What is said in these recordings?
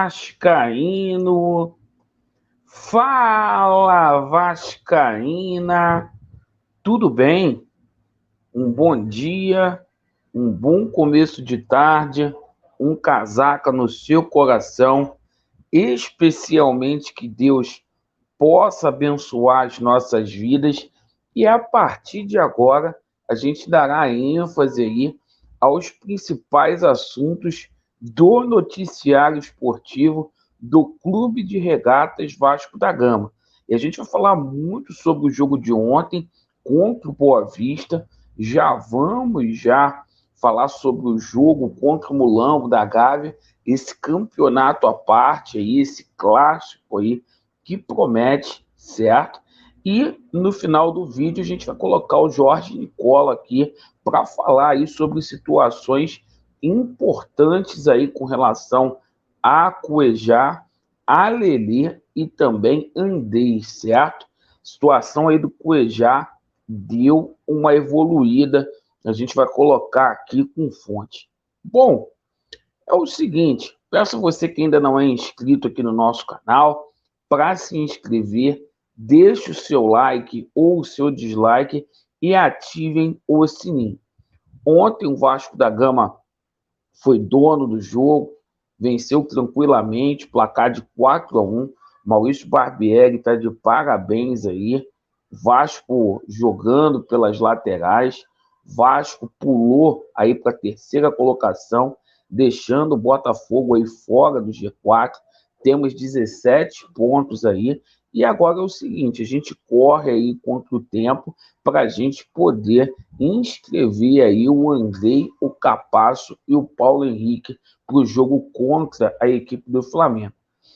vascaíno! Fala, vascaína! Tudo bem? Um bom dia, um bom começo de tarde, um casaca no seu coração, especialmente que Deus possa abençoar as nossas vidas e a partir de agora a gente dará ênfase aí aos principais assuntos do noticiário esportivo do Clube de Regatas Vasco da Gama. E a gente vai falar muito sobre o jogo de ontem contra o Boa Vista. Já falar sobre o jogo contra o Mulambo da Gávea, esse campeonato à parte aí, esse clássico aí que promete, certo? E no final do vídeo a gente vai colocar o Jorge Nicola aqui para falar aí sobre situações importantes aí com relação a Cuejá, a Lelê e também Andrei, certo? Situação aí do Cuejá deu uma evoluída, a gente vai colocar aqui com fonte. Bom, é o seguinte, peço a você que ainda não é inscrito aqui no nosso canal, para se inscrever, deixe o seu like ou o seu dislike e ativem o sininho. Ontem o Vasco da Gama foi dono do jogo, venceu tranquilamente, placar de 4-1. Maurício Barbieri está de parabéns aí. Vasco jogando pelas laterais. Vasco pulou aí para a terceira colocação, deixando o Botafogo aí fora do G4. Temos 17 pontos aí. E agora é o seguinte, a gente corre aí contra o tempo para a gente poder inscrever aí o Andrei, o Capasso e o Paulo Henrique para o jogo contra a equipe do Flamengo.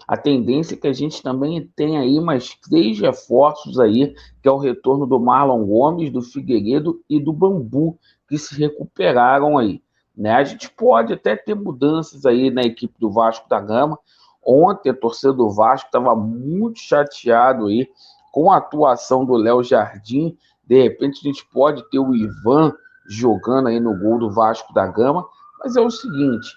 A tendência é que a gente também tenha aí mais 3 reforços aí, que é o retorno do Marlon Gomes, do Figueiredo e do Bambu, que se recuperaram aí, né? A gente pode até ter mudanças aí na equipe do Vasco da Gama. Ontem a torcida do Vasco estava muito chateado aí com a atuação do Léo Jardim. De repente a gente pode ter o Ivan jogando aí no gol do Vasco da Gama, mas é o seguinte,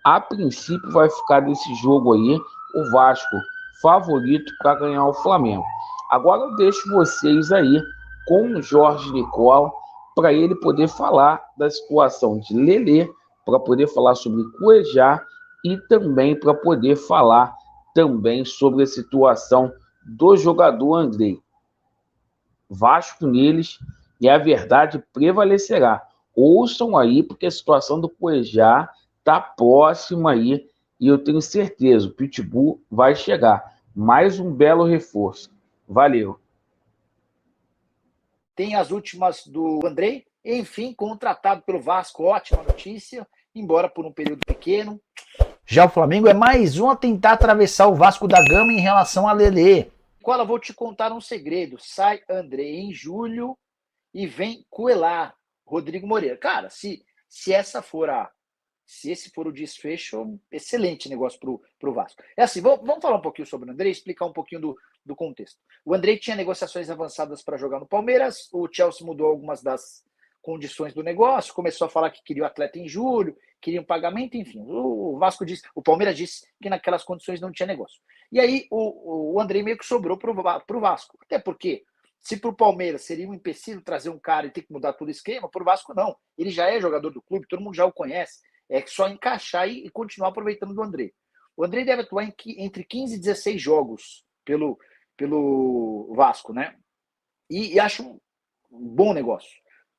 a princípio vai ficar desse jogo aí o Vasco favorito para ganhar o Flamengo. Agora eu deixo vocês aí com o Jorge Nicola para ele poder falar da situação de Lelê, para poder falar sobre Cuejá e também para poder falar também sobre a situação do jogador Andrei. Vasco neles e a verdade prevalecerá. Ouçam aí, porque a situação do Cuejá está próxima aí e eu tenho certeza, o Pitbull vai chegar. Mais um belo reforço. Valeu. Tem as últimas do Andrei, enfim, contratado pelo Vasco, ótima notícia, embora por um período pequeno. Já o Flamengo é mais um a tentar atravessar o Vasco da Gama em relação a Lelê. Qual eu vou te contar um segredo. Sai Andrei em julho e vem Cuellar, Rodrigo Moreira. Cara, se esse for o desfecho, excelente negócio pro Vasco. É assim, vamos falar um pouquinho sobre o Andrei, explicar um pouquinho do contexto. O Andrei tinha negociações avançadas para jogar no Palmeiras, o Chelsea mudou algumas das condições do negócio, começou a falar que queria o atleta em julho, queria um pagamento, enfim. O Palmeiras disse que naquelas condições não tinha negócio. E aí o Andrei meio que sobrou pro Vasco. Até porque, se pro Palmeiras seria um empecilho trazer um cara e ter que mudar todo o esquema, pro Vasco não. Ele já é jogador do clube, todo mundo já o conhece. É só encaixar e continuar aproveitando do Andrei. O Andrei deve atuar entre 15 e 16 jogos pelo Vasco, né? E acho um bom negócio.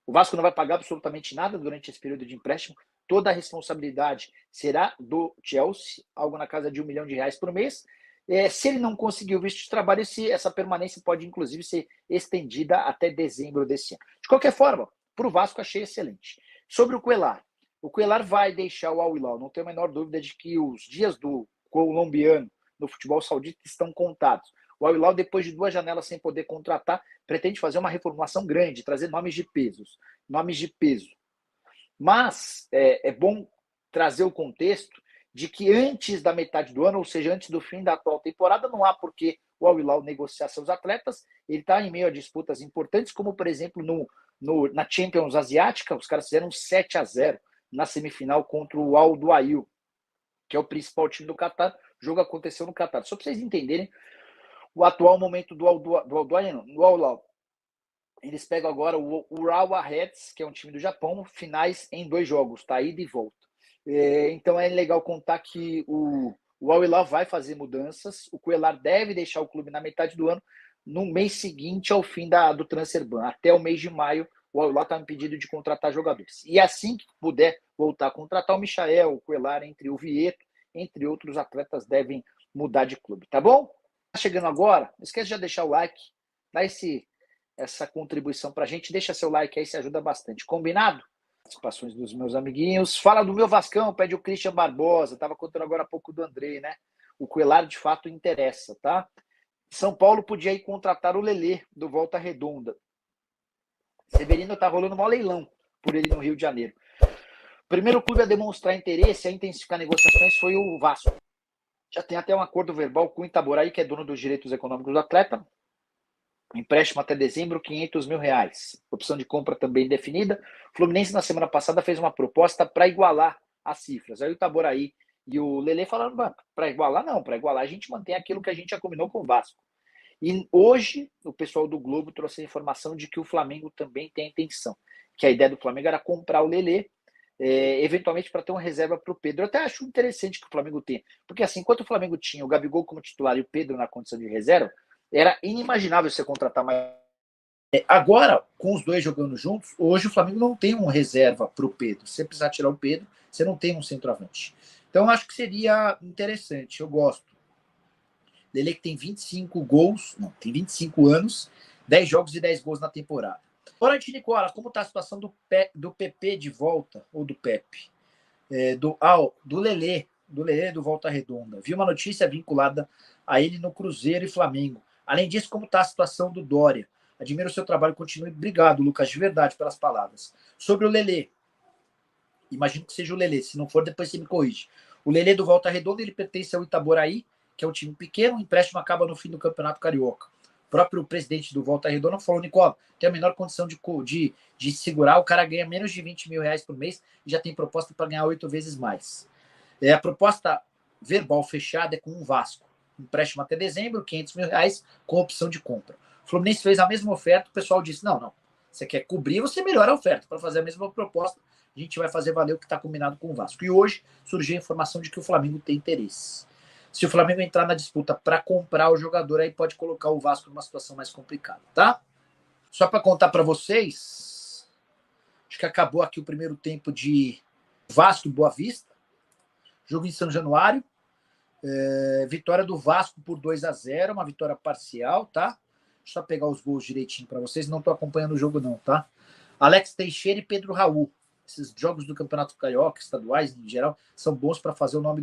O Vasco não vai pagar absolutamente nada durante esse período de empréstimo. Toda a responsabilidade será do Chelsea, algo na casa de R$1 milhão por mês. Se ele não conseguir o visto de trabalho, essa permanência pode, inclusive, ser estendida até dezembro desse ano. De qualquer forma, para o Vasco, achei excelente. Sobre o Cuellar. O Cuellar vai deixar o Al Hilal. Não tenho a menor dúvida de que os dias do colombiano no futebol saudita estão contados. O Al Hilal, depois de 2 janelas sem poder contratar, pretende fazer uma reformulação grande, trazer nomes de peso. Mas é bom trazer o contexto de que antes da metade do ano, ou seja, antes do fim da atual temporada, não há por que o Al Hilal negociar seus atletas. Ele está em meio a disputas importantes, como, por exemplo, na Champions Asiática, os caras fizeram 7-0 na semifinal contra o Al Duhail, que é o principal time do Catar, O jogo aconteceu no Catar. Só para vocês entenderem o atual momento do Al-Hilal. Eles pegam agora o Urawa Reds, que é um time do Japão, finais em 2 jogos, tá? Ida e volta. Então é legal contar que o Al-Hilal vai fazer mudanças. O Cuellar deve deixar o clube na metade do ano, no mês seguinte ao fim do transfer ban. Até o mês de maio, o Al-Hilal está impedido de contratar jogadores. E assim que puder voltar a contratar, o Michael, o Cuellar, o Vieto, entre outros atletas, devem mudar de clube, tá bom? Tá chegando agora, não esquece de já deixar o like, dá essa contribuição pra gente, deixa seu like aí, se ajuda bastante, combinado? Participações dos meus amiguinhos, fala do meu Vascão, pede o Christian Barbosa, tava contando agora há pouco do Andrei, né? O Cuellar de fato interessa, tá? São Paulo podia ir contratar o Lelê do Volta Redonda. Severino tá rolando um leilão por ele no Rio de Janeiro. O primeiro clube a demonstrar interesse, a intensificar negociações foi o Vasco. Já tem até um acordo verbal com o Itaboraí, que é dono dos direitos econômicos do atleta. Empréstimo até dezembro, R$500 mil. Opção de compra também definida. O Fluminense, na semana passada, fez uma proposta para igualar as cifras. Aí o Itaboraí e o Lelê falaram, para igualar não, para igualar a gente mantém aquilo que a gente já combinou com o Vasco. E hoje, o pessoal do Globo trouxe a informação de que o Flamengo também tem a intenção. Que a ideia do Flamengo era comprar o Lelê, eventualmente para ter uma reserva para o Pedro. Eu até acho interessante que o Flamengo tenha. Porque assim, enquanto o Flamengo tinha o Gabigol como titular e o Pedro na condição de reserva, era inimaginável você contratar mais. Agora, com os dois jogando juntos, hoje o Flamengo não tem um reserva para o Pedro. Se você precisar tirar o Pedro, você não tem um centroavante. Então, eu acho que seria interessante. Eu gosto. Lelê que tem 25 gols, não, tem 25 anos, 10 jogos e 10 gols na temporada. Orante Nicola, como está a situação do PP de volta, ou do Pepe? Do Lelê do Volta Redonda. Vi uma notícia vinculada a ele no Cruzeiro e Flamengo. Além disso, como está a situação do Dória? Admiro o seu trabalho, continue. Obrigado, Lucas, de verdade, pelas palavras. Sobre o Lelê, imagino que seja o Lelê, se não for, depois você me corrige. O Lelê do Volta Redonda, ele pertence ao Itaboraí, que é um time pequeno, o empréstimo acaba no fim do Campeonato Carioca. O próprio presidente do Volta Redonda falou, Nicola, tem a menor condição de segurar, o cara ganha menos de R$20 mil por mês e já tem proposta para ganhar 8 vezes mais. A proposta verbal fechada é com o Vasco. Empréstimo até dezembro, R$500 mil com opção de compra. O Fluminense fez a mesma oferta, o pessoal disse, não, você quer cobrir, você melhora a oferta. Para fazer a mesma proposta, a gente vai fazer valer o que está combinado com o Vasco. E hoje surgiu a informação de que o Flamengo tem interesse. Se o Flamengo entrar na disputa para comprar o jogador, aí pode colocar o Vasco numa situação mais complicada, tá? Só para contar para vocês, acho que acabou aqui o primeiro tempo de Vasco Boa Vista, jogo em São Januário, vitória do Vasco por 2-0, uma vitória parcial, tá? Deixa eu só pegar os gols direitinho para vocês, não estou acompanhando o jogo não, tá? Alex Teixeira e Pedro Raul, esses jogos do Campeonato Carioca, estaduais em geral, são bons para fazer o nome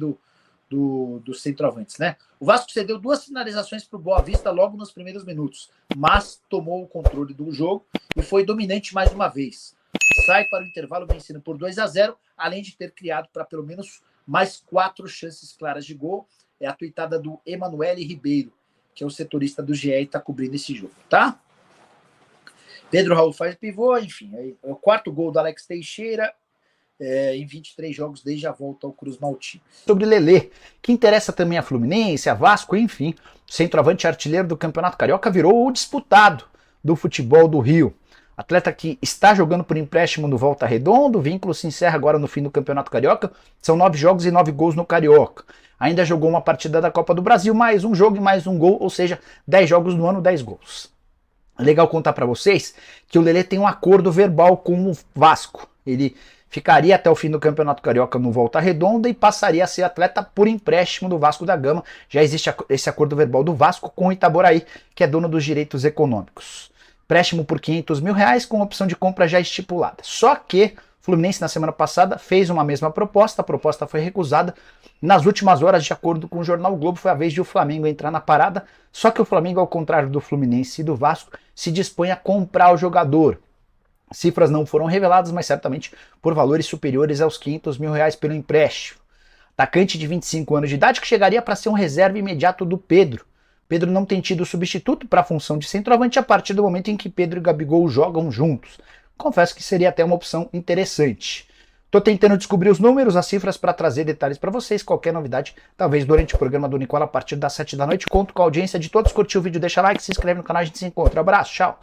dos centroavantes, né? O Vasco cedeu 2 finalizações para o Boa Vista logo nos primeiros minutos, mas tomou o controle do jogo e foi dominante mais uma vez. Sai para o intervalo vencendo por 2-0, além de ter criado para pelo menos mais 4 chances claras de gol. É a tuitada do Emanuele Ribeiro, que é o setorista do GE e está cobrindo esse jogo, tá? Pedro Raul faz pivô, enfim. É o 4º gol do Alex Teixeira, em 23 jogos desde a volta ao Cruz Maltino. Sobre Lelê, que interessa também a Fluminense, a Vasco, enfim, o centroavante artilheiro do Campeonato Carioca virou o disputado do futebol do Rio. Atleta que está jogando por empréstimo no Volta Redonda, o vínculo se encerra agora no fim do Campeonato Carioca, são 9 jogos e 9 gols no Carioca. Ainda jogou uma partida da Copa do Brasil, mais um jogo e mais um gol, ou seja, 10 jogos no ano, 10 gols. Legal contar para vocês que o Lelê tem um acordo verbal com o Vasco. Ele ficaria até o fim do Campeonato Carioca no Volta Redonda e passaria a ser atleta por empréstimo do Vasco da Gama. Já existe esse acordo verbal do Vasco com o Itaboraí, que é dono dos direitos econômicos. Empréstimo por R$500 mil com opção de compra já estipulada. Só que o Fluminense na semana passada fez uma mesma proposta, a proposta foi recusada. Nas últimas horas, de acordo com o jornal o Globo, foi a vez de o Flamengo entrar na parada, só que o Flamengo, ao contrário do Fluminense e do Vasco, se dispõe a comprar o jogador. Cifras não foram reveladas, mas certamente por valores superiores aos R$500 mil pelo empréstimo. Atacante de 25 anos de idade que chegaria para ser um reserva imediato do Pedro. Pedro não tem tido substituto para a função de centroavante a partir do momento em que Pedro e Gabigol jogam juntos. Confesso que seria até uma opção interessante. Tô tentando descobrir os números, as cifras para trazer detalhes para vocês. Qualquer novidade, talvez durante o programa do Nicola a partir das 7 da noite. Conto com a audiência de todos. Curtiu o vídeo, deixa like, se inscreve no canal, a gente se encontra. Abraço, tchau!